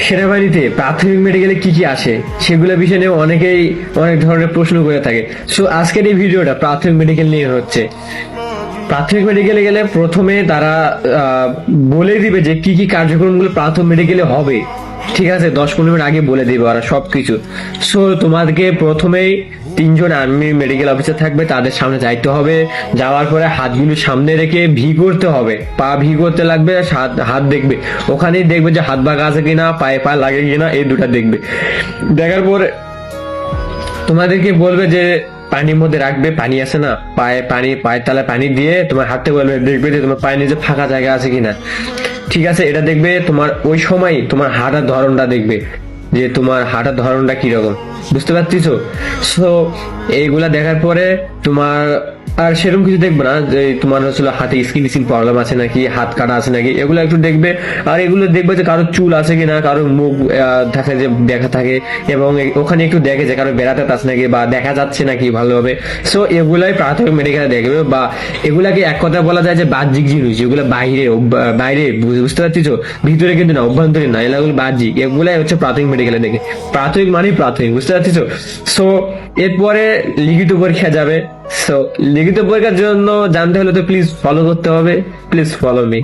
সেনাবাহিনীতে প্রাথমিক মেডিকেলে কি কি আসে সেগুলো বিষয় নিয়ে অনেকেই অনেক ধরনের প্রশ্ন করে থাকে। সো আজকের এই ভিডিওটা প্রাথমিক মেডিকেল নিয়ে হচ্ছে। প্রাথমিক মেডিকেলে গেলে প্রথমে তারা বলে দিবে যে কি কি কার্যক্রমগুলো প্রাথমিক মেডিকেলে হবে। ঠিক আছে, 10-15 মিনিট আগে বলে দিবে ওরা সবকিছু। সো তোমাদেরকে প্রথমেই 3জন আর্মি মেডিকেল অফিসার থাকবে, তাদের সামনে যাইতে হবে। যাওয়ার পরে হাতগুলো সামনে রেখে ভি করতে হবে, পা ভি করতে লাগবে, হাত হাত দেখবে, ওখানেই দেখবে যে হাত ভাগা আছে কিনা, পায়ে পা লাগে কিনা, এই দুটা দেখবে। দেখার পরে তোমাদেরকে বলবে যে পানির মধ্যে রাখবে, পানি আছে না, পায়ের তলায় পানি দিয়ে তোমার হাঁটতে বলবে, দেখবে যে তোমার পায়ের নিচে ফাঁকা জায়গা আছে কিনা। ঠিক আছে, এটা দেখবে। তোমার ওই সময় তোমার হাঁটার ধরনটা দেখবে যে তোমার হাঁটার ধরনটা কিরকম, বুঝতে পারছিস? সো এইগুলা দেখার পরে তোমার আর সেরকম কিছু দেখবে না যে তোমার হচ্ছিল হাতে স্কিন প্রবলেম আছে নাকি, হাত কাটা আছে নাকি, এগুলো একটু দেখবে। আর এগুলো দেখবে যে কারো চুল আছে কিনা, কারো মুখ থাকে যে দেখা থাকে, এবং ওখানে একটু দেখে যে কারো বেড়াতে আছে নাকি বা দেখা যাচ্ছে নাকি ভালোভাবে। সো এগুলাই প্রাথমিক মেডিকেলে দেখবে, বা এগুলাকে এক কথা বলা যায় যে বাহ্যিক জিনিস, যেগুলো বাইরে বাইরে বুঝতে পারছিস, ভিতরে কিন্তু না, অভ্যন্তরীণ না, এগুলো বাহ্যিক। এগুলাই হচ্ছে প্রাথমিক মেডিকেলে দেখে। প্রাথমিক মানে প্রাথমিক, বুঝতে পারছিস? সো এরপরে লিখিত পরীক্ষা যাবে। সো লিখিত পরীক্ষার জন্য জানতে হলে তো প্লিজ ফলো করতে হবে, প্লিজ ফলো মি।